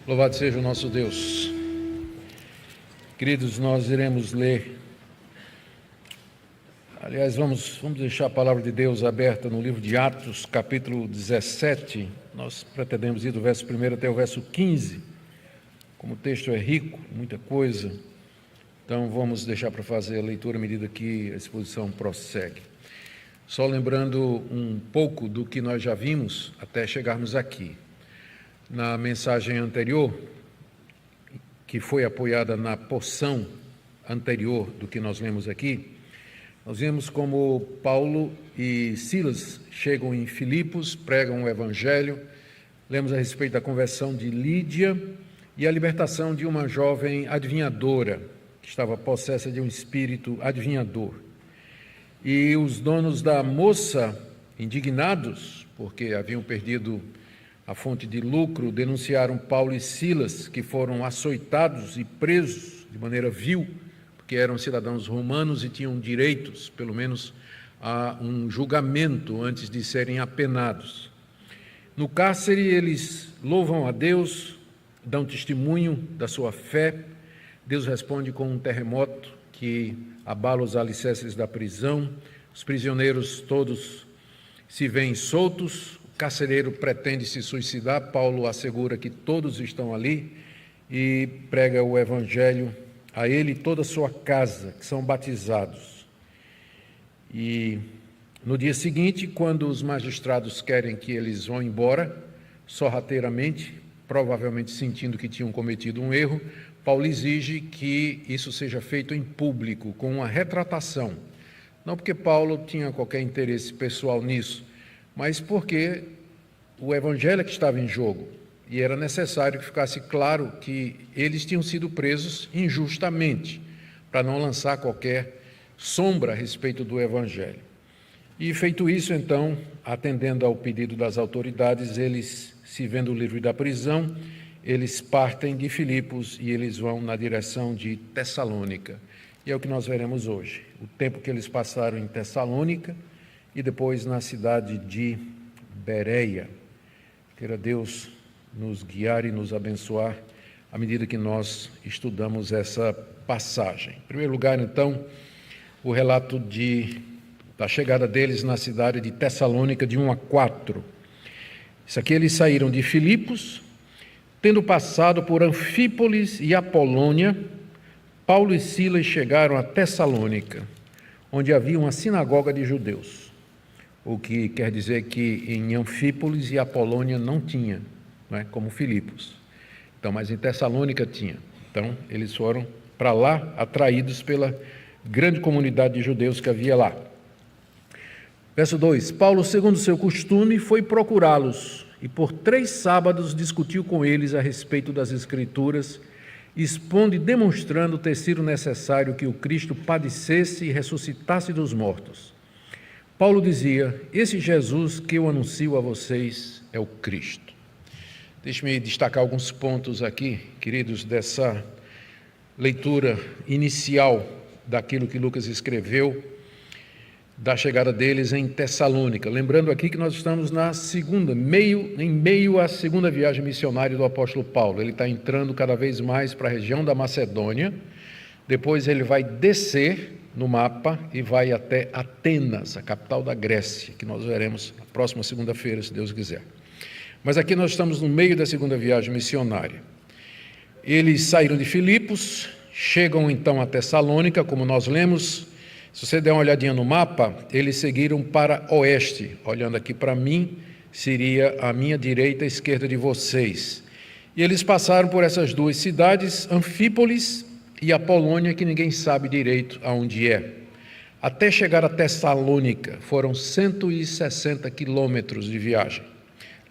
Louvado seja o nosso Deus. Queridos, nós iremos ler. Aliás, vamos deixar a palavra de Deus aberta no livro de Atos, capítulo 17. Nós pretendemos ir do verso 1 até o verso 15. Como o texto é rico, muita coisa, então vamos deixar para fazer a leitura à medida que a exposição prossegue. Só lembrando um pouco do que nós já vimos até chegarmos aqui. Na mensagem anterior, que foi apoiada na porção anterior do que nós lemos aqui, nós vimos como Paulo e Silas chegam em Filipos, pregam o Evangelho, lemos a respeito da conversão de Lídia e a libertação de uma jovem adivinhadora, que estava possessa de um espírito adivinhador. E os donos da moça, indignados, porque haviam perdido a fonte de lucro, denunciaram Paulo e Silas, que foram açoitados e presos de maneira vil, porque eram cidadãos romanos e tinham direitos, pelo menos, a um julgamento antes de serem apenados. No cárcere, eles louvam a Deus, dão testemunho da sua fé. Deus responde com um terremoto que abala os alicerces da prisão. Os prisioneiros todos se veem soltos. O carcereiro pretende se suicidar. Paulo assegura que todos estão ali e prega o Evangelho a ele e toda a sua casa, que são batizados. E no dia seguinte, quando os magistrados querem que eles vão embora, sorrateiramente, provavelmente sentindo que tinham cometido um erro, Paulo exige que isso seja feito em público, com uma retratação. Não porque Paulo tinha qualquer interesse pessoal nisso, mas porque o Evangelho é que estava em jogo, e era necessário que ficasse claro que eles tinham sido presos injustamente, para não lançar qualquer sombra a respeito do Evangelho. E feito isso, então, atendendo ao pedido das autoridades, eles, se vendo livre da prisão, eles partem de Filipos e eles vão na direção de Tessalônica. E é o que nós veremos hoje. O tempo que eles passaram em Tessalônica e depois na cidade de Bereia. Queira Deus nos guiar e nos abençoar à medida que nós estudamos essa passagem. Em primeiro lugar, então, o relato da chegada deles na cidade de Tessalônica, de 1 a 4. Isso aqui, eles saíram de Filipos, tendo passado por Anfípolis e Apolônia, Paulo e Silas chegaram a Tessalônica, onde havia uma sinagoga de judeus. O que quer dizer que em Anfípolis e Apolônia não tinha, não é? Como Filipos. Então, mas em Tessalônica tinha. Então, eles foram para lá, atraídos pela grande comunidade de judeus que havia lá. Verso 2: Paulo, segundo seu costume, foi procurá-los e por 3 sábados discutiu com eles a respeito das Escrituras, expondo e demonstrando ter sido necessário que o Cristo padecesse e ressuscitasse dos mortos. Paulo dizia: esse Jesus que eu anuncio a vocês é o Cristo. Deixe-me destacar alguns pontos aqui, queridos, dessa leitura inicial daquilo que Lucas escreveu, da chegada deles em Tessalônica. Lembrando aqui que nós estamos em meio à segunda viagem missionária do apóstolo Paulo. Ele está entrando cada vez mais para a região da Macedônia, depois ele vai descer no mapa e vai até Atenas, a capital da Grécia, que nós veremos na próxima segunda-feira, se Deus quiser. Mas aqui nós estamos no meio da segunda viagem missionária. Eles saíram de Filipos, chegam então a Tessalônica, como nós lemos. Se você der uma olhadinha no mapa, eles seguiram para oeste. Olhando aqui para mim, seria a minha direita e a esquerda de vocês. E eles passaram por essas 2 cidades, Anfípolis e Apolônia, que ninguém sabe direito aonde é. Até chegar a Tessalônica, foram 160 quilômetros de viagem.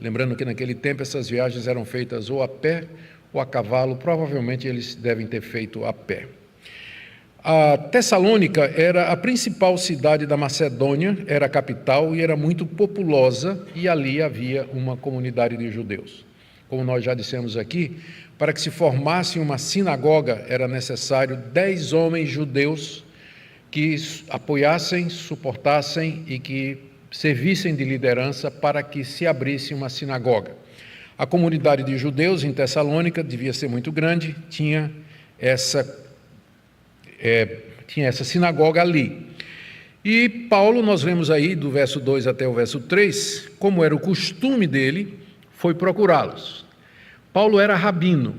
Lembrando que naquele tempo essas viagens eram feitas ou a pé ou a cavalo, provavelmente eles devem ter feito a pé. A Tessalônica era a principal cidade da Macedônia, era a capital e era muito populosa, e ali havia uma comunidade de judeus. Como nós já dissemos aqui, para que se formasse uma sinagoga era necessário 10 homens judeus que apoiassem, suportassem e que servissem de liderança para que se abrisse uma sinagoga. A comunidade de judeus em Tessalônica devia ser muito grande, tinha essa sinagoga ali. E Paulo, nós vemos aí do verso 2 até o verso 3, como era o costume dele, foi procurá-los. Paulo era rabino.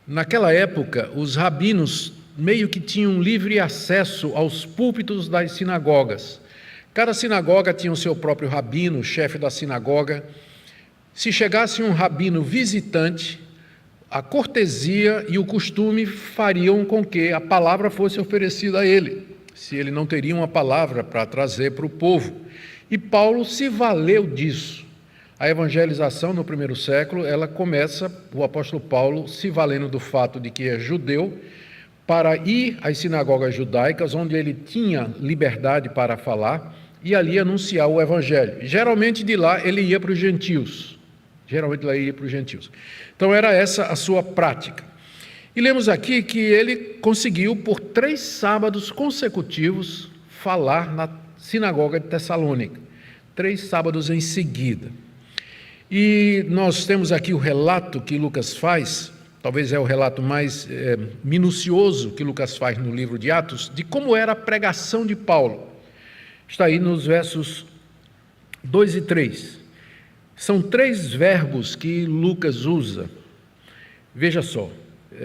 Naquela época, os rabinos meio que tinham livre acesso aos púlpitos das sinagogas. Cada sinagoga tinha o seu próprio rabino, o chefe da sinagoga. Se chegasse um rabino visitante, a cortesia e o costume fariam com que a palavra fosse oferecida a ele, se ele não teria uma palavra para trazer para o povo. E Paulo se valeu disso. A evangelização no primeiro século, ela começa, o apóstolo Paulo se valendo do fato de que é judeu, para ir às sinagogas judaicas, onde ele tinha liberdade para falar, e ali anunciar o evangelho. Geralmente de lá ele ia para os gentios. Então era essa a sua prática. E lemos aqui que ele conseguiu, por 3 sábados consecutivos, falar na sinagoga de Tessalônica. 3 sábados em seguida. E nós temos aqui o relato que Lucas faz, talvez é o relato mais minucioso que Lucas faz no livro de Atos, de como era a pregação de Paulo. Está aí nos versos 2 e 3. São 3 verbos que Lucas usa. Veja só,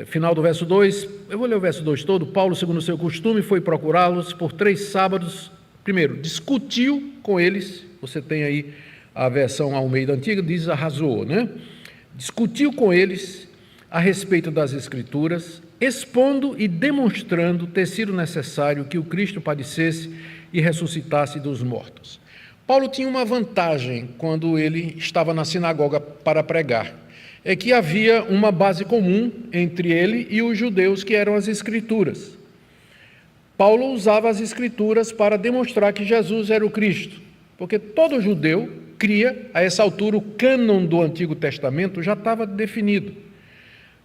final do verso 2, eu vou ler o verso 2 todo. Paulo, segundo o seu costume, foi procurá-los por 3 sábados. Primeiro, discutiu com eles, você tem aí a versão Almeida Antiga, diz arrasou, né? Discutiu com eles a respeito das Escrituras, expondo e demonstrando ter sido necessário que o Cristo padecesse e ressuscitasse dos mortos. Paulo tinha uma vantagem quando ele estava na sinagoga para pregar, é que havia uma base comum entre ele e os judeus, que eram as Escrituras. Paulo usava as Escrituras para demonstrar que Jesus era o Cristo, porque todo judeu cria, a essa altura, o cânon do Antigo Testamento já estava definido.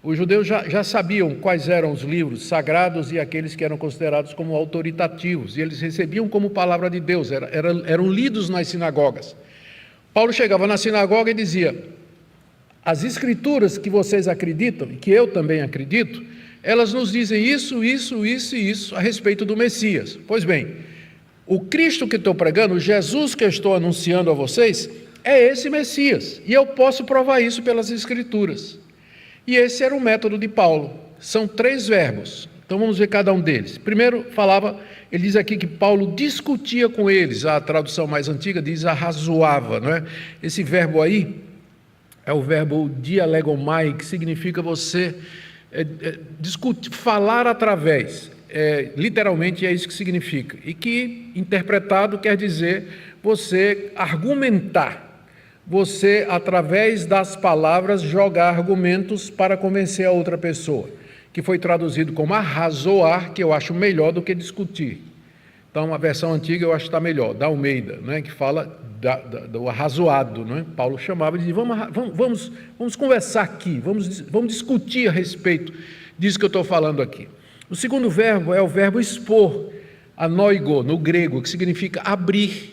Os judeus já sabiam quais eram os livros sagrados e aqueles que eram considerados como autoritativos, e eles recebiam como palavra de Deus, eram lidos nas sinagogas. Paulo chegava na sinagoga e dizia: as Escrituras que vocês acreditam, e que eu também acredito, elas nos dizem isso, isso, isso e isso a respeito do Messias. Pois bem, o Cristo que estou pregando, o Jesus que eu estou anunciando a vocês, é esse Messias, e eu posso provar isso pelas Escrituras. E esse era o método de Paulo. São 3 verbos, então vamos ver cada um deles. Primeiro ele diz aqui que Paulo discutia com eles, a tradução mais antiga diz arrazoava, não é? Esse verbo aí é o verbo dialegomai, que significa você discutir, falar através. Literalmente é isso que significa, e que interpretado quer dizer você argumentar, você através das palavras jogar argumentos para convencer a outra pessoa, que foi traduzido como arrazoar, que eu acho melhor do que discutir. Então a versão antiga eu acho que está melhor, da Almeida, né, que fala do arrazoado, né? Paulo chamava e dizia: vamos conversar aqui, vamos discutir a respeito disso que eu estou falando aqui. O segundo verbo é o verbo expor, anoigo, no grego, que significa abrir.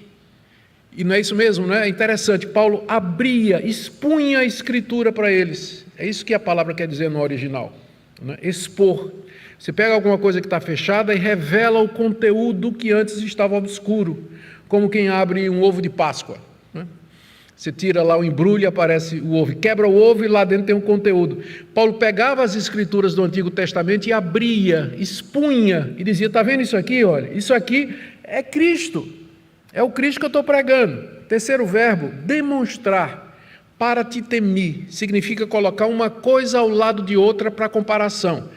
E não é isso mesmo, não é? É interessante, Paulo abria, expunha a Escritura para eles. É isso que a palavra quer dizer no original, né? Expor. Você pega alguma coisa que está fechada e revela o conteúdo que antes estava obscuro, como quem abre um ovo de Páscoa, né? Você tira lá o embrulho e aparece o ovo, quebra o ovo e lá dentro tem um conteúdo. Paulo pegava as Escrituras do Antigo Testamento e abria, expunha, e dizia: está vendo isso aqui? Olha, isso aqui é Cristo, é o Cristo que eu estou pregando. Terceiro verbo, demonstrar, para te temir, significa colocar uma coisa ao lado de outra para comparação.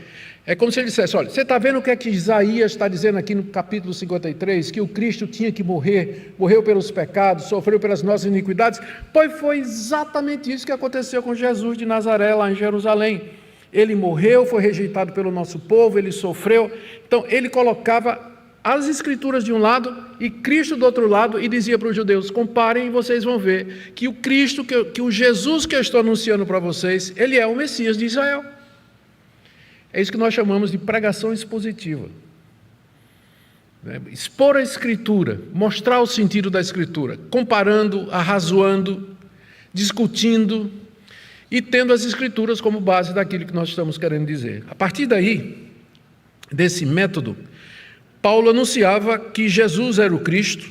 É como se ele dissesse: olha, você está vendo o que é que Isaías está dizendo aqui no capítulo 53, que o Cristo tinha que morrer, morreu pelos pecados, sofreu pelas nossas iniquidades? Pois foi exatamente isso que aconteceu com Jesus de Nazaré, lá em Jerusalém. Ele morreu, foi rejeitado pelo nosso povo, ele sofreu. Então ele colocava as Escrituras de um lado e Cristo do outro lado e dizia para os judeus: comparem e vocês vão ver que o Cristo, que o Jesus que eu estou anunciando para vocês, ele é o Messias de Israel. É isso que nós chamamos de pregação expositiva. Expor a Escritura, mostrar o sentido da Escritura, comparando, arrazoando, discutindo. e tendo as Escrituras como base daquilo que nós estamos querendo dizer. A partir daí, desse método, Paulo anunciava que Jesus era o Cristo,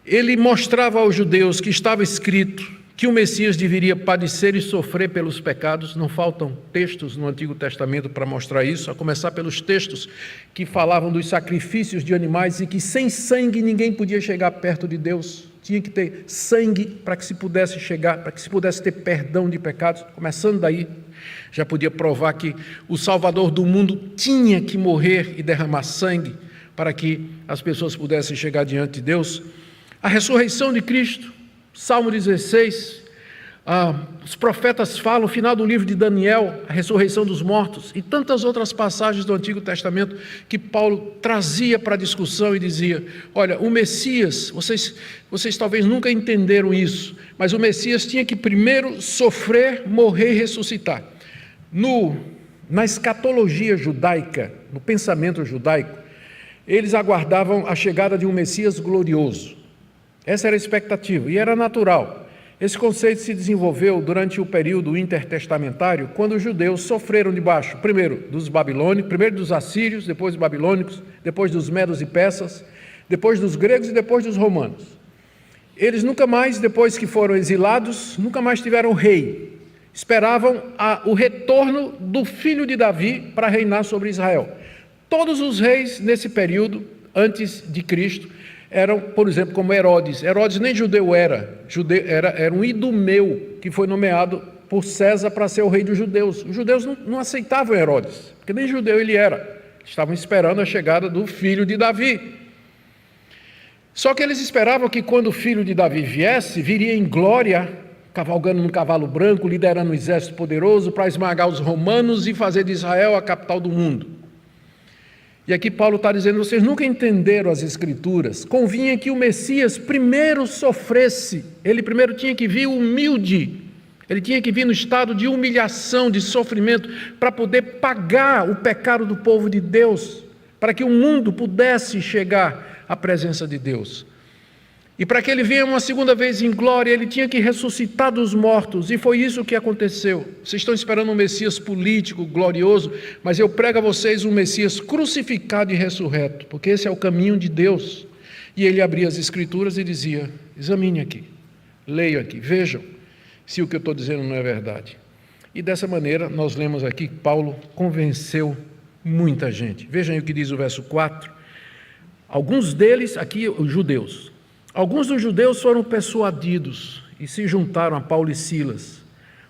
ele mostrava aos judeus que estava escrito que o Messias deveria padecer e sofrer pelos pecados. Não faltam textos no Antigo Testamento para mostrar isso, a começar pelos textos que falavam dos sacrifícios de animais e que sem sangue ninguém podia chegar perto de Deus. Tinha que ter sangue para que se pudesse chegar, para que se pudesse ter perdão de pecados. Começando daí, já podia provar que o Salvador do mundo tinha que morrer e derramar sangue para que as pessoas pudessem chegar diante de Deus. A ressurreição de Cristo, Salmo 16, os profetas falam, no final do livro de Daniel, a ressurreição dos mortos, e tantas outras passagens do Antigo Testamento que Paulo trazia para a discussão e dizia: olha, o Messias, vocês talvez nunca entenderam isso, mas o Messias tinha que primeiro sofrer, morrer e ressuscitar. Na escatologia judaica, no pensamento judaico, eles aguardavam a chegada de um Messias glorioso. Essa era a expectativa, e era natural. Esse conceito se desenvolveu durante o período intertestamentário, quando os judeus sofreram debaixo, primeiro dos babilônicos, primeiro dos assírios, depois dos babilônicos, depois dos medos e persas, depois dos gregos e depois dos romanos. Eles nunca mais, depois que foram exilados, nunca mais tiveram rei. Esperavam o retorno do filho de Davi para reinar sobre Israel. Todos os reis nesse período, antes de Cristo, eram, por exemplo, como Herodes. Herodes nem judeu era um idumeu que foi nomeado por César para ser o rei dos judeus. Os judeus não aceitavam Herodes, porque nem judeu ele era. Estavam esperando a chegada do filho de Davi. Só que eles esperavam que quando o filho de Davi viesse, viria em glória, cavalgando num cavalo branco, liderando um exército poderoso para esmagar os romanos e fazer de Israel a capital do mundo. E aqui Paulo está dizendo: vocês nunca entenderam as Escrituras. Convinha que o Messias primeiro sofresse. Ele primeiro tinha que vir humilde. Ele tinha que vir no estado de humilhação, de sofrimento, para poder pagar o pecado do povo de Deus, para que o mundo pudesse chegar à presença de Deus. E para que ele venha uma segunda vez em glória, ele tinha que ressuscitar dos mortos, e foi isso que aconteceu. Vocês estão esperando um Messias político, glorioso, mas eu prego a vocês um Messias crucificado e ressurreto, porque esse é o caminho de Deus. E ele abria as Escrituras e dizia: examine aqui, leiam aqui, vejam se o que eu estou dizendo não é verdade. E dessa maneira nós lemos aqui que Paulo convenceu muita gente. Vejam aí o que diz o verso 4. Alguns deles, aqui os judeus, alguns dos judeus foram persuadidos e se juntaram a Paulo e Silas.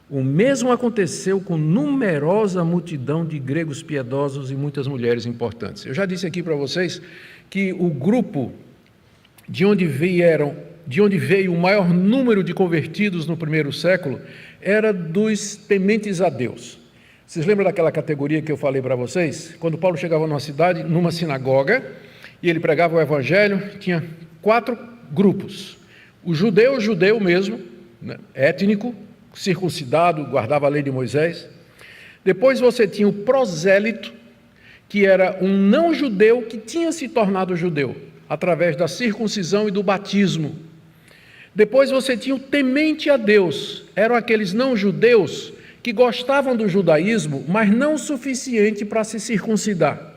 O mesmo aconteceu com numerosa multidão de gregos piedosos e muitas mulheres importantes. Eu já disse aqui para vocês que o grupo de onde veio o maior número de convertidos no primeiro século era dos tementes a Deus. Vocês lembram daquela categoria que eu falei para vocês? Quando Paulo chegava numa cidade, numa sinagoga, e ele pregava o evangelho, tinha 4 grupos. O judeu mesmo, né, étnico, circuncidado, guardava a lei de Moisés. Depois você tinha o prosélito, que era um não-judeu que tinha se tornado judeu, através da circuncisão e do batismo. Depois você tinha o temente a Deus, eram aqueles não-judeus que gostavam do judaísmo, mas não o suficiente para se circuncidar.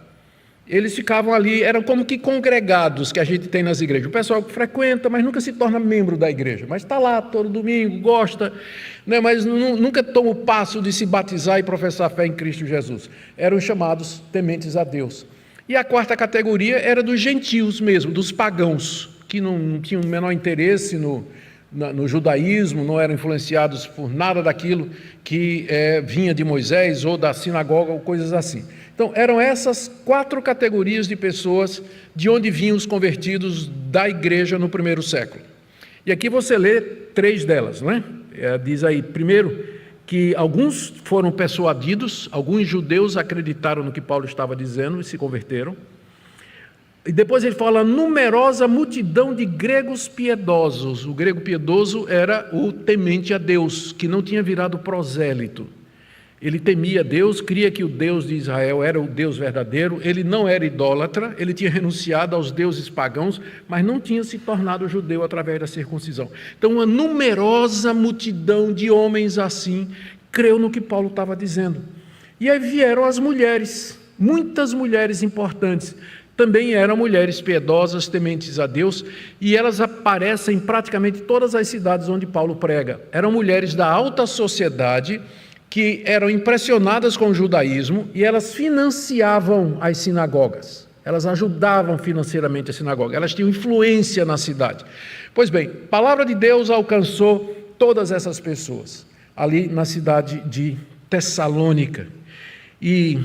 Eles ficavam ali, eram como que congregados que a gente tem nas igrejas. O pessoal que frequenta, mas nunca se torna membro da igreja. Mas está lá todo domingo, gosta, né, mas nunca toma o passo de se batizar e professar a fé em Cristo Jesus. Eram chamados tementes a Deus. E a 4ª categoria era dos gentios mesmo, dos pagãos, que não tinham o menor interesse no judaísmo, não eram influenciados por nada daquilo que vinha de Moisés ou da sinagoga ou coisas assim. Então, eram essas 4 categorias de pessoas de onde vinham os convertidos da igreja no primeiro século. E aqui você lê 3 delas, não é? Diz aí, primeiro, que alguns foram persuadidos, alguns judeus acreditaram no que Paulo estava dizendo e se converteram. E depois ele fala numerosa multidão de gregos piedosos. O grego piedoso era o temente a Deus, que não tinha virado prosélito. Ele temia Deus, cria que o Deus de Israel era o Deus verdadeiro, ele não era idólatra, ele tinha renunciado aos deuses pagãos, mas não tinha se tornado judeu através da circuncisão. Então, uma numerosa multidão de homens assim creu no que Paulo estava dizendo. E aí vieram as mulheres, muitas mulheres importantes, também eram mulheres piedosas, tementes a Deus, e elas aparecem em praticamente todas as cidades onde Paulo prega. Eram mulheres da alta sociedade, que eram impressionadas com o judaísmo, e elas financiavam as sinagogas, elas ajudavam financeiramente a sinagoga, elas tinham influência na cidade. Pois bem, a palavra de Deus alcançou todas essas pessoas, ali na cidade de Tessalônica, e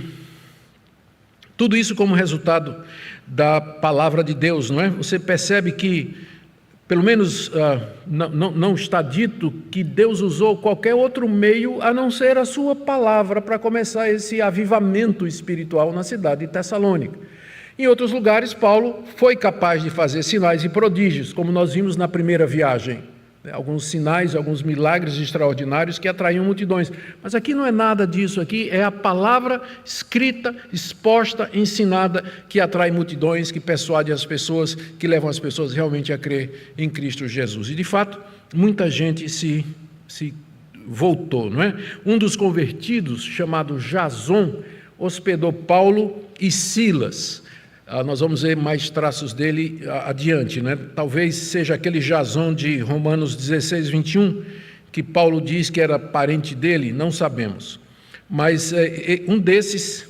tudo isso como resultado da palavra de Deus, não é? Você percebe que, pelo menos não está dito que Deus usou qualquer outro meio a não ser a sua palavra para começar esse avivamento espiritual na cidade de Tessalônica. Em outros lugares, Paulo foi capaz de fazer sinais e prodígios, como nós vimos na primeira viagem. Alguns sinais, alguns milagres extraordinários que atraíam multidões. Mas aqui não é nada disso, aqui é a palavra escrita, exposta, ensinada, que atrai multidões, que persuade as pessoas, que levam as pessoas realmente a crer em Cristo Jesus. E de fato, muita gente se voltou, não é? Um dos convertidos, chamado Jason, hospedou Paulo e Silas. Nós vamos ver mais traços dele adiante, né? Talvez seja aquele Jason de Romanos 16, 21, que Paulo diz que era parente dele, não sabemos. Mas um desses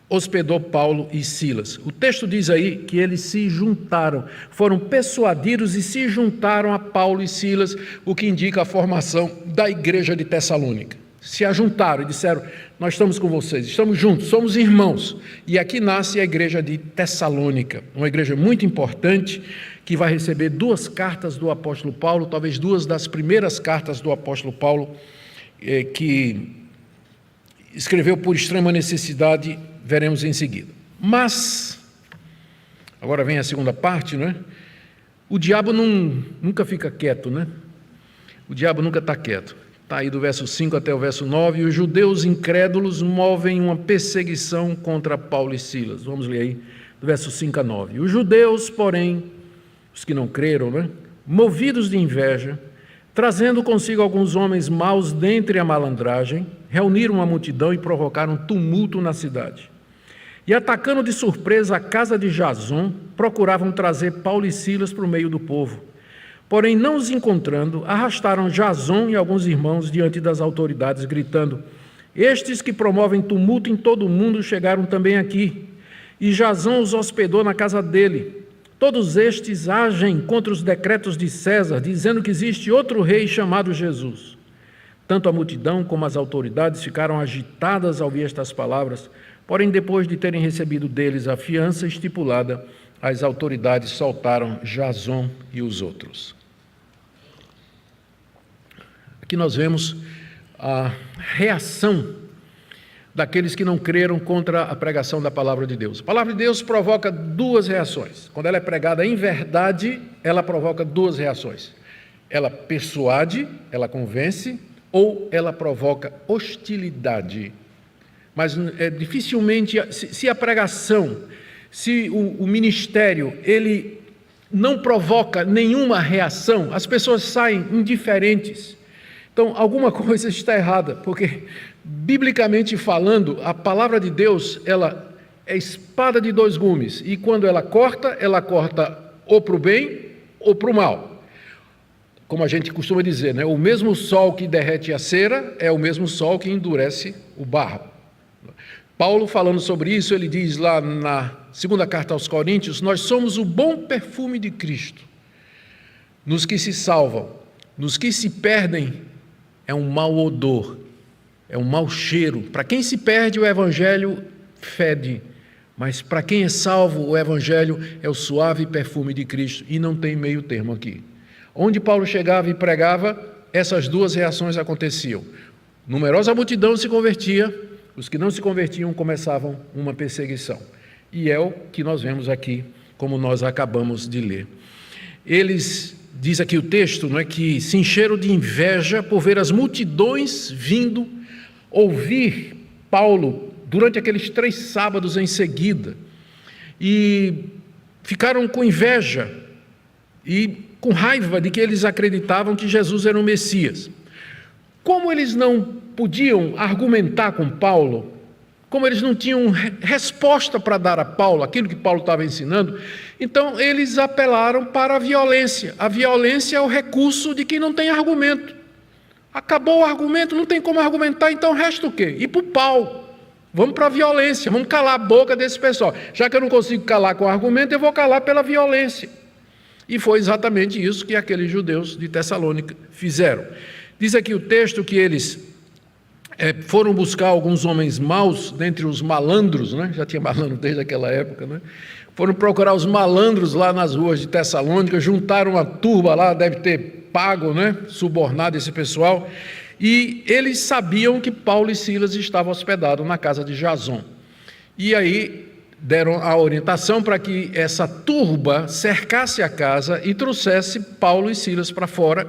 hospedou Paulo e Silas. O texto diz aí que eles se juntaram, foram persuadidos e se juntaram a Paulo e Silas, o que indica a formação da igreja de Tessalônica. Se ajuntaram e disseram: nós estamos com vocês, estamos juntos, somos irmãos. E aqui nasce a igreja de Tessalônica, uma igreja muito importante, que vai receber 2 cartas do apóstolo Paulo, talvez 2 das primeiras cartas do apóstolo Paulo, que escreveu por extrema necessidade, veremos em seguida. Mas, agora vem a segunda parte, não é? O diabo nunca fica quieto, né? O diabo nunca está quieto. Está aí do verso 5 até o verso 9, e os judeus incrédulos movem uma perseguição contra Paulo e Silas. Vamos ler aí, do verso 5 a 9. Os judeus, porém, os que não creram, né, movidos de inveja, trazendo consigo alguns homens maus dentre a malandragem, reuniram uma multidão e provocaram tumulto na cidade. E atacando de surpresa a casa de Jason, procuravam trazer Paulo e Silas para o meio do povo. Porém, não os encontrando, arrastaram Jason e alguns irmãos diante das autoridades, gritando: estes que promovem tumulto em todo o mundo chegaram também aqui. E Jason os hospedou na casa dele. Todos estes agem contra os decretos de César, dizendo que existe outro rei chamado Jesus. Tanto a multidão como as autoridades ficaram agitadas ao ouvir estas palavras, porém, depois de terem recebido deles a fiança estipulada, as autoridades soltaram Jason e os outros. Aqui nós vemos a reação daqueles que não creram contra a pregação da palavra de Deus. A palavra de Deus provoca 2 reações. Quando ela é pregada em verdade, ela provoca 2 reações. Ela persuade, ela convence, ou ela provoca hostilidade. Mas dificilmente, se a pregação, se o ministério, ele não provoca nenhuma reação, as pessoas saem indiferentes. Então, alguma coisa está errada, porque, biblicamente falando, a palavra de Deus, ela é espada de 2 gumes, e quando ela corta ou para o bem ou para o mal. Como a gente costuma dizer, né? O mesmo sol que derrete a cera é o mesmo sol que endurece o barro. Paulo, falando sobre isso, ele diz lá na 2ª carta aos Coríntios: nós somos o bom perfume de Cristo. Nos que se salvam, nos que se perdem, é um mau odor, é um mau cheiro. Para quem se perde, o evangelho fede, mas para quem é salvo, o evangelho é o suave perfume de Cristo, e não tem meio termo aqui. Onde Paulo chegava e pregava, essas 2 reações aconteciam. Numerosa multidão se convertia, os que não se convertiam começavam uma perseguição. E é o que nós vemos aqui, como nós acabamos de ler. Eles, diz aqui o texto, não é, que se encheram de inveja por ver as multidões vindo ouvir Paulo durante aqueles 3 sábados em seguida, e ficaram com inveja e com raiva de que eles acreditavam que Jesus era o Messias. Como eles não podiam argumentar com Paulo, como eles não tinham resposta para dar a Paulo, aquilo que Paulo estava ensinando, então eles apelaram para a violência. A violência é o recurso de quem não tem argumento. Acabou o argumento, não tem como argumentar, então resta o quê? Ir para o pau. Vamos para a violência, vamos calar a boca desse pessoal. Já que eu não consigo calar com argumento, eu vou calar pela violência. E foi exatamente isso que aqueles judeus de Tessalônica fizeram. Diz aqui o texto que eles foram buscar alguns homens maus, dentre os malandros, né? Já tinha malandro desde aquela época, né? Foram procurar os malandros lá nas ruas de Tessalônica, juntaram uma turba lá, deve ter pago, né? Subornado esse pessoal, e eles sabiam que Paulo e Silas estavam hospedados na casa de Jason. E aí deram a orientação para que essa turba cercasse a casa e trouxesse Paulo e Silas para fora,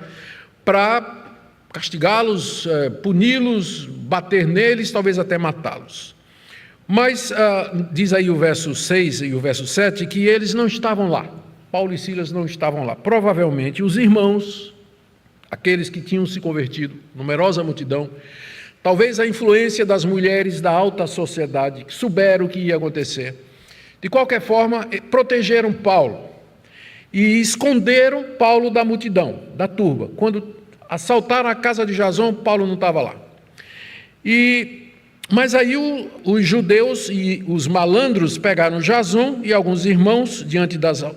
para castigá-los, puni-los, bater neles, talvez até matá-los. Mas diz aí o verso 6 e o verso 7 que eles não estavam lá. Paulo e Silas não estavam lá. Provavelmente os irmãos, aqueles que tinham se convertido, numerosa multidão, talvez a influência das mulheres da alta sociedade, que souberam o que ia acontecer. De qualquer forma, protegeram Paulo e esconderam Paulo da multidão, da turba. Quando assaltaram a casa de Jason, Paulo não estava lá. Mas aí os judeus e os malandros pegaram Jason e alguns irmãos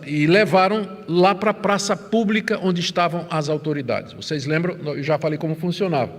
e levaram lá para a praça pública onde estavam as autoridades. Vocês lembram? Eu já falei como funcionava.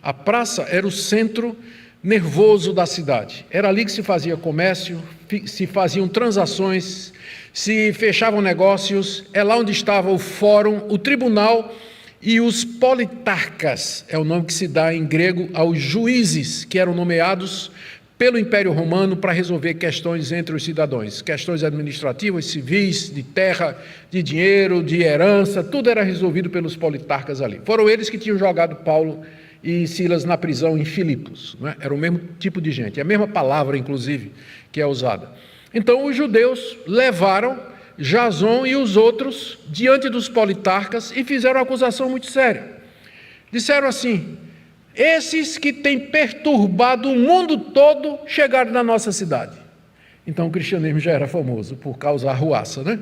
A praça era o centro nervoso da cidade. Era ali que se fazia comércio, se faziam transações, se fechavam negócios. É lá onde estava o fórum, o tribunal e os politarcas, é o nome que se dá em grego aos juízes que eram nomeados pelo Império Romano para resolver questões entre os cidadãos, questões administrativas, civis, de terra, de dinheiro, de herança, tudo era resolvido pelos politarcas ali. Foram eles que tinham jogado Paulo e Silas na prisão em Filipos, né? Era o mesmo tipo de gente, a mesma palavra, inclusive, que é usada. Então, os judeus levaram Jason e os outros diante dos politarcas e fizeram uma acusação muito séria. Disseram assim: esses que têm perturbado o mundo todo chegaram na nossa cidade. Então o cristianismo já era famoso por causar arruaça, né?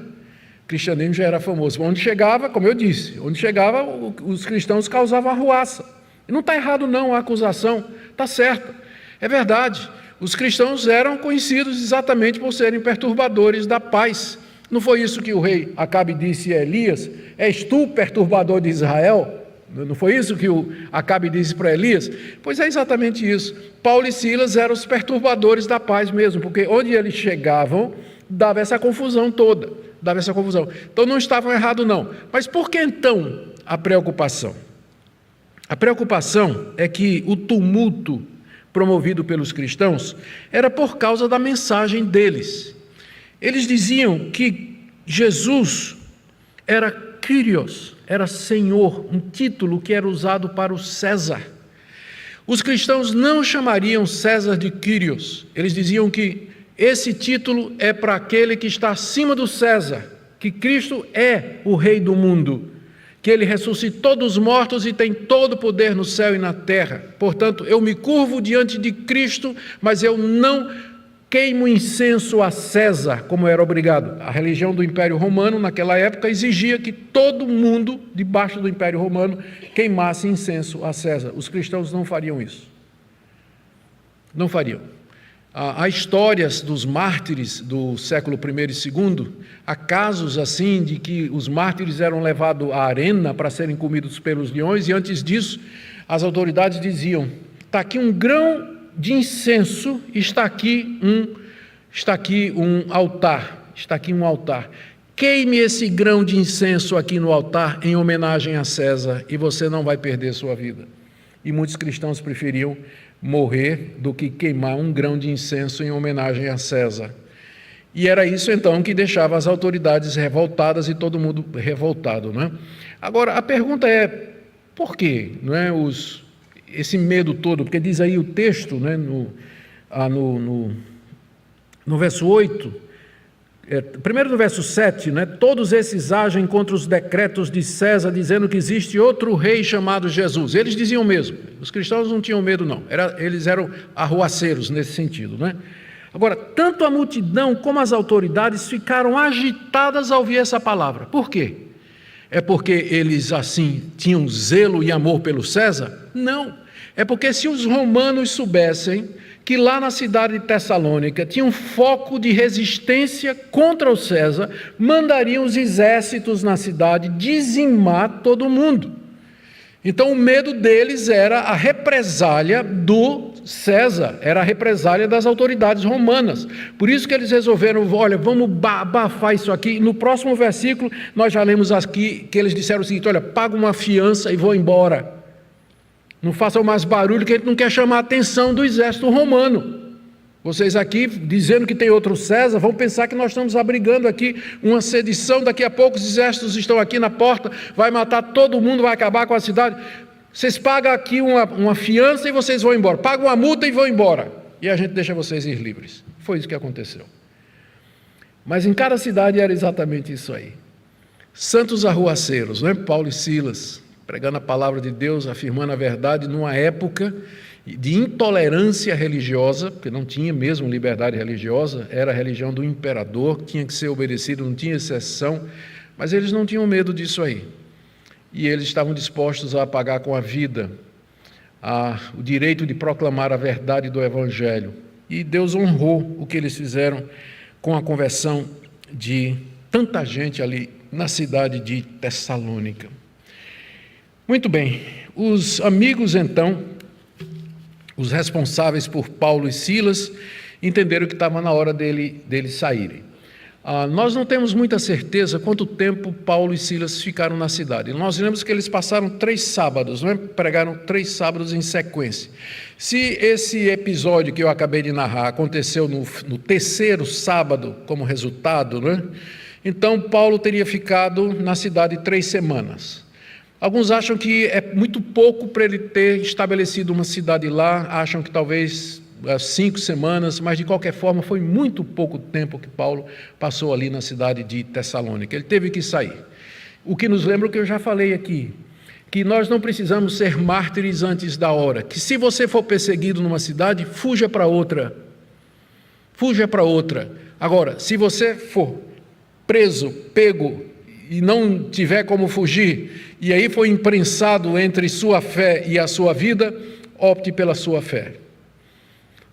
O cristianismo já era famoso. Onde chegava, como eu disse, onde chegava os cristãos causavam arruaça. E não está errado não a acusação, está certa. É verdade, os cristãos eram conhecidos exatamente por serem perturbadores da paz. Não foi isso que o rei Acabe disse a Elias? És tu, perturbador de Israel? Não foi isso que o Acabe disse para Elias? Pois é exatamente isso. Paulo e Silas eram os perturbadores da paz mesmo, porque onde eles chegavam, dava essa confusão toda. Então não estavam errados não. Mas por que então a preocupação? A preocupação é que o tumulto promovido pelos cristãos era por causa da mensagem deles. Eles diziam que Jesus era Kyrios, era Senhor, um título que era usado para o César. Os cristãos não chamariam César de Kyrios, eles diziam que esse título é para aquele que está acima do César, que Cristo é o Rei do mundo, que Ele ressuscitou dos mortos e tem todo o poder no céu e na terra. Portanto, eu me curvo diante de Cristo, mas eu não queimo incenso a César, como era obrigado. A religião do Império Romano, naquela época, exigia que todo mundo, debaixo do Império Romano, queimasse incenso a César. Os cristãos não fariam isso. Não fariam. Há histórias dos mártires do século I e II, há casos assim de que os mártires eram levados à arena para serem comidos pelos leões, e antes disso, as autoridades diziam: está aqui um grão de incenso, está aqui um altar. Queime esse grão de incenso aqui no altar em homenagem a César e você não vai perder sua vida. E muitos cristãos preferiam morrer do que queimar um grão de incenso em homenagem a César. E era isso então que deixava as autoridades revoltadas e todo mundo revoltado, né? Agora a pergunta é: por quê? Não é esse medo todo? Porque diz aí o texto, né, no verso 8, primeiro no verso 7, né? Todos esses agem contra os decretos de César, dizendo que existe outro rei chamado Jesus. Eles diziam mesmo, os cristãos não tinham medo não, eles eram arruaceiros nesse sentido, né? Agora, tanto a multidão como as autoridades ficaram agitadas ao ouvir essa palavra. Por quê? É porque eles assim tinham zelo e amor pelo César? Não, é porque se os romanos soubessem que lá na cidade de Tessalônica tinha um foco de resistência contra o César, mandariam os exércitos na cidade dizimar todo mundo. Então o medo deles era a represália do César, era a represália das autoridades romanas. Por isso que eles resolveram, olha, vamos abafar isso aqui. No próximo versículo nós já lemos aqui que eles disseram o seguinte: olha, paga uma fiança e vou embora. Não façam mais barulho, que a gente não quer chamar a atenção do exército romano. Vocês aqui, dizendo que tem outro César, vão pensar que nós estamos abrigando aqui uma sedição, daqui a pouco os exércitos estão aqui na porta, vai matar todo mundo, vai acabar com a cidade. Vocês pagam aqui uma fiança e vocês vão embora, pagam uma multa e vão embora, e a gente deixa vocês ir livres. Foi isso que aconteceu. Mas em cada cidade era exatamente isso aí. Santos arruaceiros, não é? Paulo e Silas, pregando a palavra de Deus, afirmando a verdade numa época de intolerância religiosa, porque não tinha mesmo liberdade religiosa, era a religião do imperador, tinha que ser obedecido, não tinha exceção, mas eles não tinham medo disso aí. E eles estavam dispostos a pagar com a vida o direito de proclamar a verdade do Evangelho. E Deus honrou o que eles fizeram com a conversão de tanta gente ali na cidade de Tessalônica. Muito bem, os amigos então, os responsáveis por Paulo e Silas, entenderam que estava na hora deles saírem. Nós não temos muita certeza quanto tempo Paulo e Silas ficaram na cidade. Nós lemos que eles passaram 3 sábados, não é? Pregaram 3 sábados em sequência. Se esse episódio que eu acabei de narrar aconteceu no 3º sábado como resultado, não é? Então Paulo teria ficado na cidade 3 semanas. Alguns acham que é muito pouco para ele ter estabelecido uma cidade lá, acham que talvez 5 semanas, mas de qualquer forma foi muito pouco tempo que Paulo passou ali na cidade de Tessalônica. Ele teve que sair. O que nos lembra o que eu já falei aqui, que nós não precisamos ser mártires antes da hora, que se você for perseguido numa cidade, fuja para outra. Fuja para outra. Agora, se você for preso, pego, e não tiver como fugir, e aí foi imprensado entre sua fé e a sua vida, opte pela sua fé.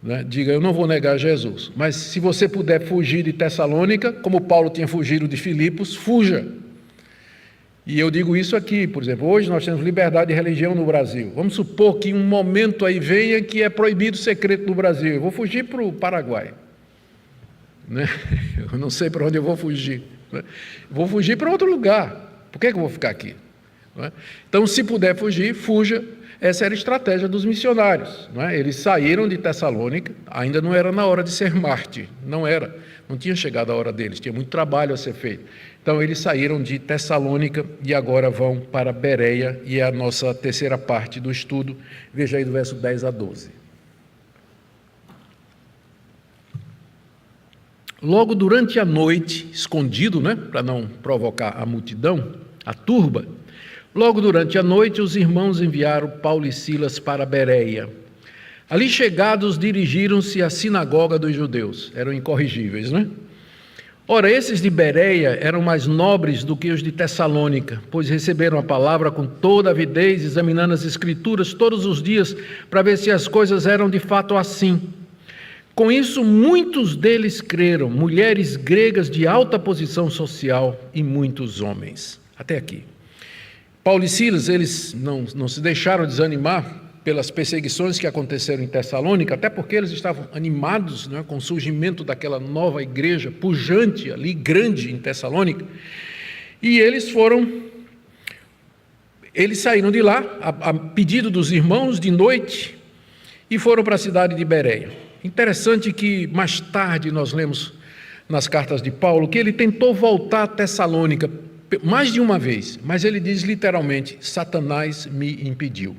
Né? Diga, eu não vou negar Jesus, mas se você puder fugir de Tessalônica, como Paulo tinha fugido de Filipos, fuja. E eu digo isso aqui, por exemplo, hoje nós temos liberdade de religião no Brasil. Vamos supor que um momento aí venha que é proibido o secreto no Brasil. Eu vou fugir para o Paraguai. Né? Eu não sei para onde eu vou fugir. Vou fugir para outro lugar. Por que eu vou ficar aqui? Então, se puder fugir, fuja. Essa era a estratégia dos missionários. Eles saíram de Tessalônica, ainda não era na hora de ser mártir, não tinha chegado a hora deles, tinha muito trabalho a ser feito. Então, eles saíram de Tessalônica e agora vão para Bereia, e é a nossa terceira parte do estudo. Veja aí do verso 10 a 12. Logo durante a noite, escondido, para não provocar a multidão, a turba, logo durante a noite os irmãos enviaram Paulo e Silas para Bereia. Ali chegados, dirigiram-se à sinagoga dos judeus, eram incorrigíveis, Ora, esses de Bereia eram mais nobres do que os de Tessalônica, pois receberam a palavra com toda avidez, examinando as escrituras todos os dias, para ver se as coisas eram de fato assim. Com isso, muitos deles creram, mulheres gregas de alta posição social e muitos homens. Até aqui. Paulo e Silas, eles não se deixaram desanimar pelas perseguições que aconteceram em Tessalônica, até porque eles estavam animados com o surgimento daquela nova igreja pujante ali, grande em Tessalônica. E eles saíram de lá, a pedido dos irmãos, de noite, e foram para a cidade de Bereia. Interessante que mais tarde nós lemos nas cartas de Paulo que ele tentou voltar a Tessalônica mais de uma vez, mas ele diz literalmente, Satanás me impediu.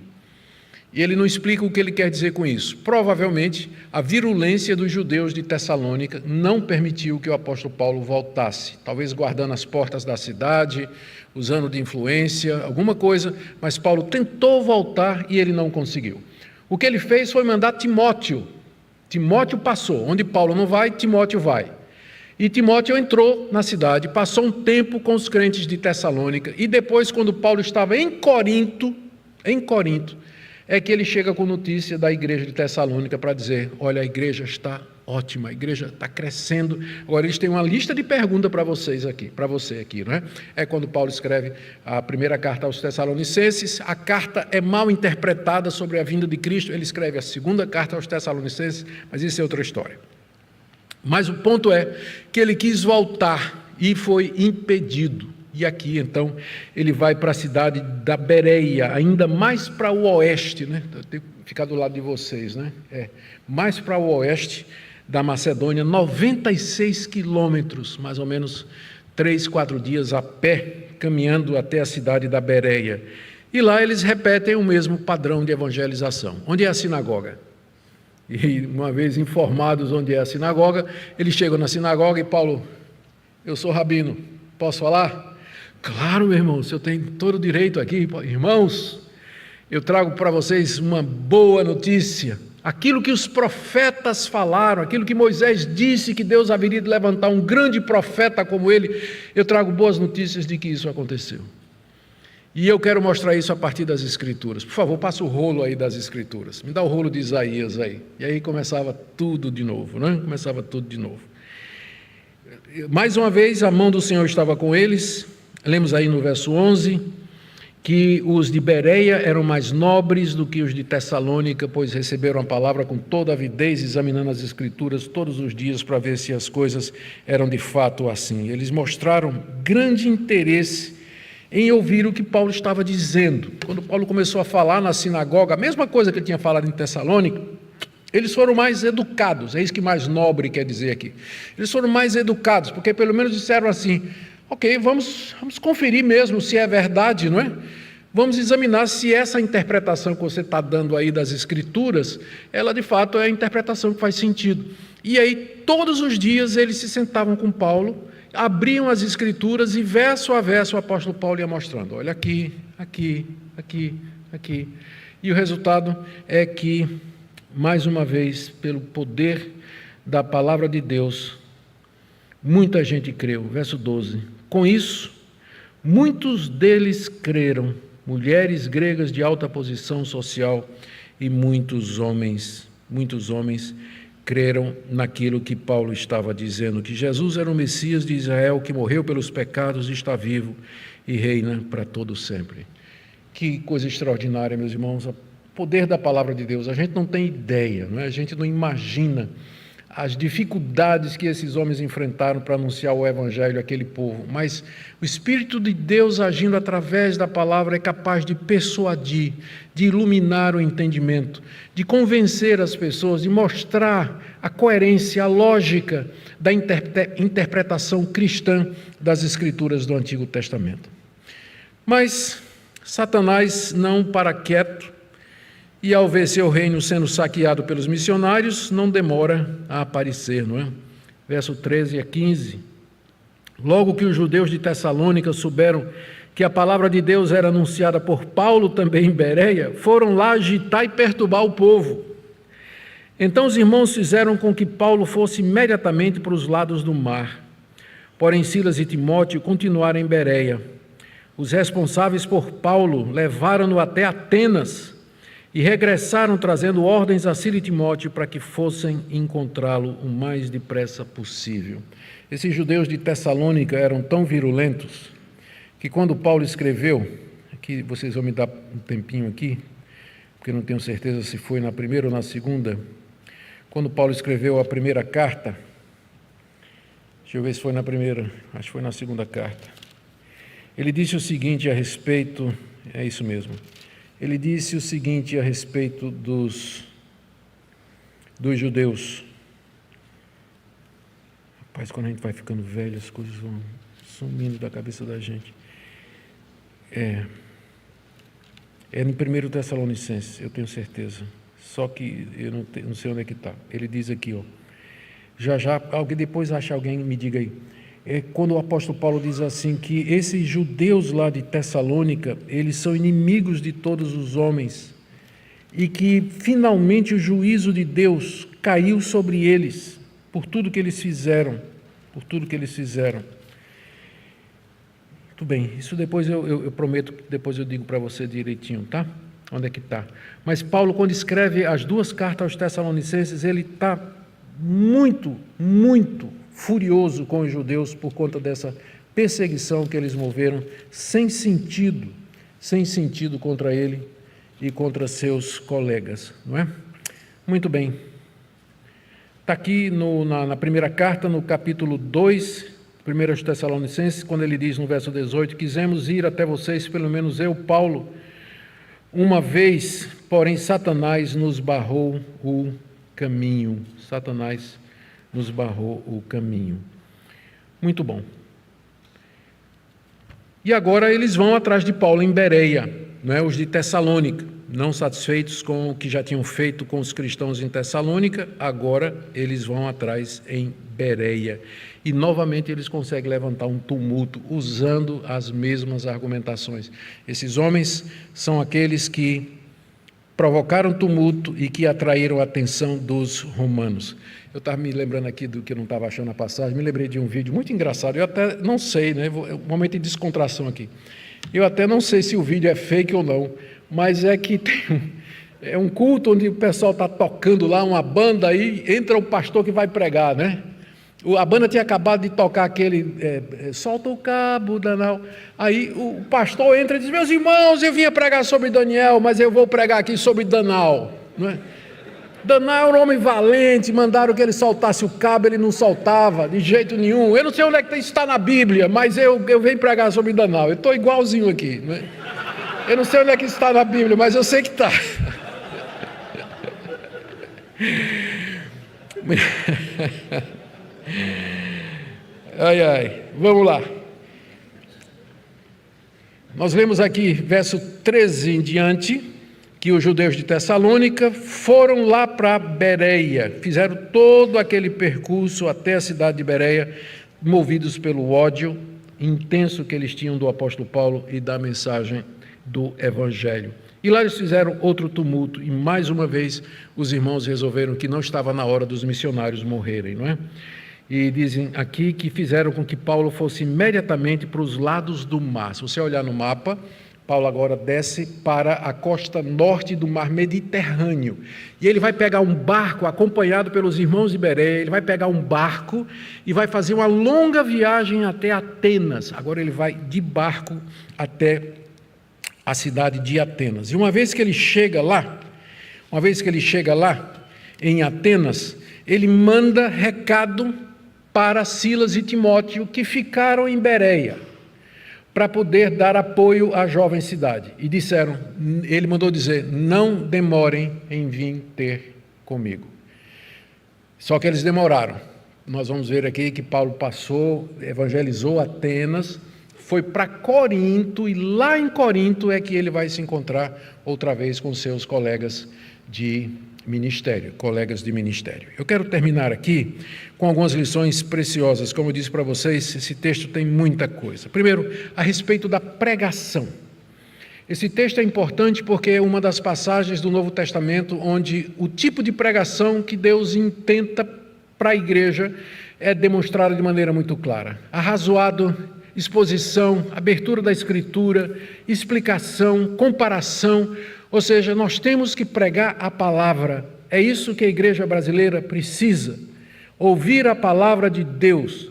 E ele não explica o que ele quer dizer com isso. Provavelmente, a virulência dos judeus de Tessalônica não permitiu que o apóstolo Paulo voltasse, talvez guardando as portas da cidade, usando de influência, alguma coisa, mas Paulo tentou voltar e ele não conseguiu. O que ele fez foi mandar Timóteo. Timóteo passou. Onde Paulo não vai, Timóteo vai. E Timóteo entrou na cidade, passou um tempo com os crentes de Tessalônica, e depois, quando Paulo estava em Corinto, é que ele chega com notícia da igreja de Tessalônica para dizer: olha, a igreja está ótima, a igreja está crescendo. Agora eles têm uma lista de perguntas para você aqui, não é? É quando Paulo escreve a primeira carta aos Tessalonicenses, a carta é mal interpretada sobre a vinda de Cristo, ele escreve a segunda carta aos Tessalonicenses, mas isso é outra história. Mas o ponto é que ele quis voltar e foi impedido. E aqui, então, ele vai para a cidade da Bereia, ainda mais para o oeste, né? Eu tenho que ficar do lado de vocês, né? Mais para o oeste da Macedônia, 96 quilômetros, mais ou menos 3, 4 dias a pé, caminhando até a cidade da Bereia. E lá eles repetem o mesmo padrão de evangelização. Onde é a sinagoga? E uma vez informados onde é a sinagoga, eles chegam na sinagoga e Paulo: eu sou rabino, posso falar? Claro, meu irmão, o senhor tem todo o direito aqui. Irmãos, eu trago para vocês uma boa notícia. Aquilo que os profetas falaram, aquilo que Moisés disse que Deus haveria de levantar um grande profeta como ele, eu trago boas notícias de que isso aconteceu. E eu quero mostrar isso a partir das Escrituras. Por favor, passa o rolo aí das Escrituras. Me dá o rolo de Isaías aí. E aí começava tudo de novo, né? Começava tudo de novo. Mais uma vez, a mão do Senhor estava com eles. Lemos aí no verso 11, que os de Bereia eram mais nobres do que os de Tessalônica, pois receberam a palavra com toda avidez, examinando as Escrituras todos os dias para ver se as coisas eram de fato assim. Eles mostraram grande interesse em ouvir o que Paulo estava dizendo. Quando Paulo começou a falar na sinagoga, a mesma coisa que ele tinha falado em Tessalônica, eles foram mais educados, é isso que mais nobre quer dizer aqui. Eles foram mais educados, porque pelo menos disseram assim: ok, vamos conferir mesmo se é verdade, não é? Vamos examinar se essa interpretação que você está dando aí das Escrituras, ela de fato é a interpretação que faz sentido. E aí, todos os dias, eles se sentavam com Paulo, abriam as Escrituras e verso a verso o apóstolo Paulo ia mostrando: olha aqui, aqui, aqui, aqui. E o resultado é que, mais uma vez, pelo poder da palavra de Deus, muita gente creu. Verso 12. Com isso, muitos deles creram, mulheres gregas de alta posição social, e muitos homens creram naquilo que Paulo estava dizendo, que Jesus era o Messias de Israel, que morreu pelos pecados, está vivo e reina para todo sempre. Que coisa extraordinária, meus irmãos, o poder da palavra de Deus. A gente não tem ideia, não é? A gente não imagina as dificuldades que esses homens enfrentaram para anunciar o Evangelho àquele povo, mas o Espírito de Deus agindo através da palavra é capaz de persuadir, de iluminar o entendimento, de convencer as pessoas, de mostrar a coerência, a lógica da interpretação cristã das Escrituras do Antigo Testamento. Mas Satanás não para quieto, e ao ver seu reino sendo saqueado pelos missionários, não demora a aparecer, não é? Verso 13 a 15. Logo que os judeus de Tessalônica souberam que a palavra de Deus era anunciada por Paulo também em Bereia, foram lá agitar e perturbar o povo. Então os irmãos fizeram com que Paulo fosse imediatamente para os lados do mar. Porém Silas e Timóteo continuaram em Bereia. Os responsáveis por Paulo levaram-no até Atenas, e regressaram trazendo ordens a Silas e Timóteo para que fossem encontrá-lo o mais depressa possível. Esses judeus de Tessalônica eram tão virulentos que quando Paulo escreveu, aqui vocês vão me dar um tempinho aqui, porque eu não tenho certeza se foi na primeira ou na segunda, quando Paulo escreveu a primeira carta, deixa eu ver se foi na primeira, acho que foi na segunda carta, ele disse o seguinte a respeito, é isso mesmo, ele disse o seguinte a respeito dos judeus. Rapaz, quando a gente vai ficando velho, as coisas vão sumindo da cabeça da gente. É em 1 Tessalonicenses, eu tenho certeza. Só que eu não sei onde é que está. Ele diz aqui, ó. Já, alguém depois acha alguém, me diga aí. É quando o apóstolo Paulo diz assim, que esses judeus lá de Tessalônica, eles são inimigos de todos os homens, e que finalmente o juízo de Deus caiu sobre eles, por tudo que eles fizeram, Muito bem, isso depois eu prometo que depois eu digo para você direitinho, tá? Onde é que está? Mas Paulo, quando escreve as 2 cartas aos Tessalonicenses, ele está muito furioso com os judeus por conta dessa perseguição que eles moveram sem sentido contra ele e contra seus colegas, não é? Muito bem. Está aqui na primeira carta, no capítulo 2, 1 Tessalonicenses, quando ele diz no verso 18, quisemos ir até vocês, pelo menos eu, Paulo, uma vez, porém Satanás nos barrou o caminho. Muito bom. E agora eles vão atrás de Paulo em Bereia, não é? Os de Tessalônica, não satisfeitos com o que já tinham feito com os cristãos em Tessalônica, agora eles vão atrás em Bereia. E novamente eles conseguem levantar um tumulto usando as mesmas argumentações. Esses homens são aqueles que provocaram tumulto e que atraíram a atenção dos romanos. Eu estava me lembrando aqui do que eu não estava achando na passagem, me lembrei de um vídeo muito engraçado, eu até não sei, né? Um momento de descontração aqui. Eu até não sei se o vídeo é fake ou não, mas é que é um culto onde o pessoal está tocando lá, uma banda, aí entra o pastor que vai pregar, né? A banda tinha acabado de tocar aquele solta o cabo, Danal. Aí o pastor entra e diz, meus irmãos, eu vinha pregar sobre Daniel, mas eu vou pregar aqui sobre Danal, não é? Danal era um homem valente, mandaram que ele soltasse o cabo, ele não soltava de jeito nenhum. Eu não sei onde é que isso está na Bíblia, mas eu venho pregar sobre Danal. Eu estou igualzinho aqui, não é? Eu não sei onde é que isso está na Bíblia, mas eu sei que está. Vamos lá. Nós lemos aqui, verso 13 em diante, que os judeus de Tessalônica foram lá para Bereia, fizeram todo aquele percurso até a cidade de Bereia, movidos pelo ódio intenso que eles tinham do apóstolo Paulo e da mensagem do Evangelho. E lá eles fizeram outro tumulto, e mais uma vez os irmãos resolveram que não estava na hora dos missionários morrerem, não é? E dizem aqui que fizeram com que Paulo fosse imediatamente para os lados do mar. Se você olhar no mapa, Paulo agora desce para a costa norte do mar Mediterrâneo. E ele vai pegar um barco, acompanhado pelos irmãos de Bereia, ele vai pegar um barco e vai fazer uma longa viagem até Atenas. Agora ele vai de barco até a cidade de Atenas. E uma vez que ele chega lá em Atenas, ele manda recado para Silas e Timóteo, que ficaram em Bereia, para poder dar apoio à jovem cidade. E ele mandou dizer, não demorem em vir ter comigo. Só que eles demoraram. Nós vamos ver aqui que Paulo passou, evangelizou Atenas, foi para Corinto, e lá em Corinto é que ele vai se encontrar outra vez com seus colegas de ministério. Eu quero terminar aqui com algumas lições preciosas. Como eu disse para vocês, esse texto tem muita coisa. Primeiro, a respeito da pregação. Esse texto é importante porque é uma das passagens do Novo Testamento onde o tipo de pregação que Deus intenta para a igreja é demonstrado de maneira muito clara. Arrazoado, exposição, abertura da Escritura, explicação, comparação. Ou seja, nós temos que pregar a palavra. É isso que a igreja brasileira precisa. Ouvir a palavra de Deus.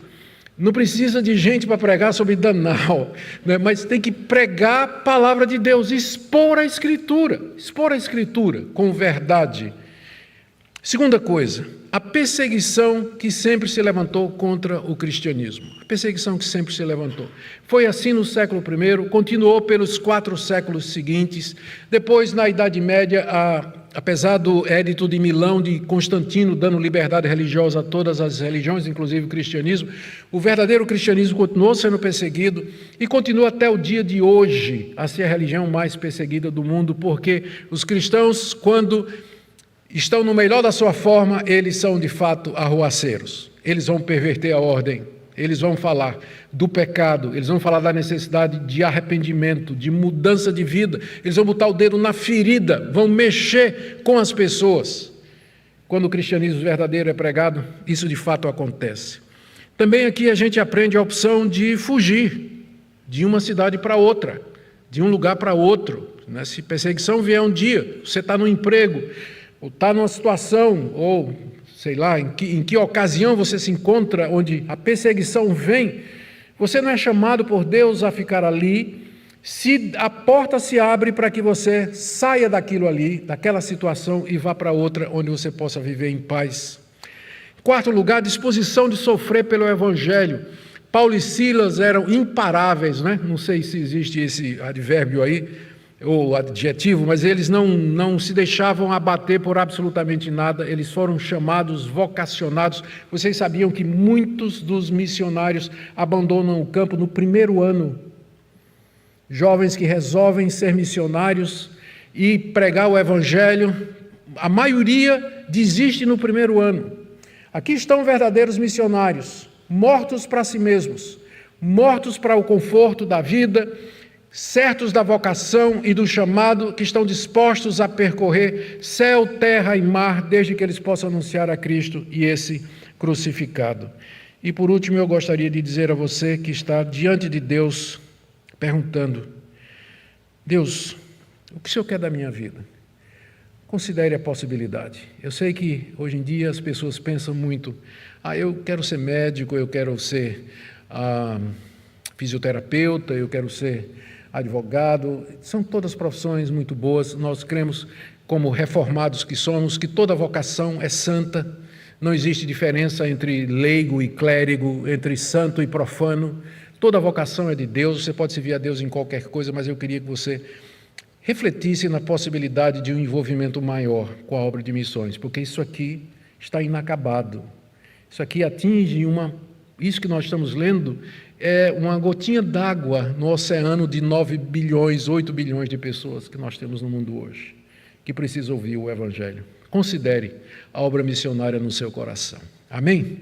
Não precisa de gente para pregar sobre Danal, né? Mas tem que pregar a palavra de Deus, expor a Escritura com verdade. Segunda coisa, a perseguição que sempre se levantou contra o cristianismo. Foi assim no século I, continuou pelos 4 séculos seguintes. Depois, na Idade Média, apesar do Edito de Milão de Constantino dando liberdade religiosa a todas as religiões, inclusive o cristianismo, o verdadeiro cristianismo continuou sendo perseguido e continua até o dia de hoje a ser a religião mais perseguida do mundo, porque os cristãos, quando estão no melhor da sua forma, eles são de fato arruaceiros. Eles vão perverter a ordem, eles vão falar do pecado, eles vão falar da necessidade de arrependimento, de mudança de vida, eles vão botar o dedo na ferida, vão mexer com as pessoas. Quando o cristianismo verdadeiro é pregado, isso de fato acontece. Também aqui a gente aprende a opção de fugir de uma cidade para outra, de um lugar para outro. Se perseguição vier um dia, você está no emprego, ou está numa situação, ou sei lá, em que ocasião você se encontra onde a perseguição vem, você não é chamado por Deus a ficar ali, se a porta se abre para que você saia daquilo ali, daquela situação e vá para outra onde você possa viver em paz. Em quarto lugar, disposição de sofrer pelo Evangelho. Paulo e Silas eram imparáveis, né? Não sei se existe esse advérbio aí, ou adjetivo, mas eles não se deixavam abater por absolutamente nada, eles foram chamados, vocacionados. Vocês sabiam que muitos dos missionários abandonam o campo no primeiro ano? Jovens que resolvem ser missionários e pregar o Evangelho, a maioria desiste no primeiro ano. Aqui estão verdadeiros missionários, mortos para si mesmos, mortos para o conforto da vida, certos da vocação e do chamado, que estão dispostos a percorrer céu, terra e mar, desde que eles possam anunciar a Cristo e esse crucificado. E por último, eu gostaria de dizer a você que está diante de Deus, perguntando: Deus, o que o Senhor quer da minha vida? Considere a possibilidade. Eu sei que hoje em dia as pessoas pensam muito: eu quero ser médico, eu quero ser fisioterapeuta, eu quero ser advogado. São todas profissões muito boas. Nós cremos, como reformados que somos, que toda vocação é santa. Não existe diferença entre leigo e clérigo, entre santo e profano. Toda vocação é de Deus. Você pode servir a Deus em qualquer coisa, mas eu queria que você refletisse na possibilidade de um envolvimento maior com a obra de missões, porque isso aqui está inacabado. Isso aqui atinge isso que nós estamos lendo é uma gotinha d'água no oceano de 9 bilhões, 8 bilhões de pessoas que nós temos no mundo hoje, que precisam ouvir o Evangelho. Considere a obra missionária no seu coração. Amém?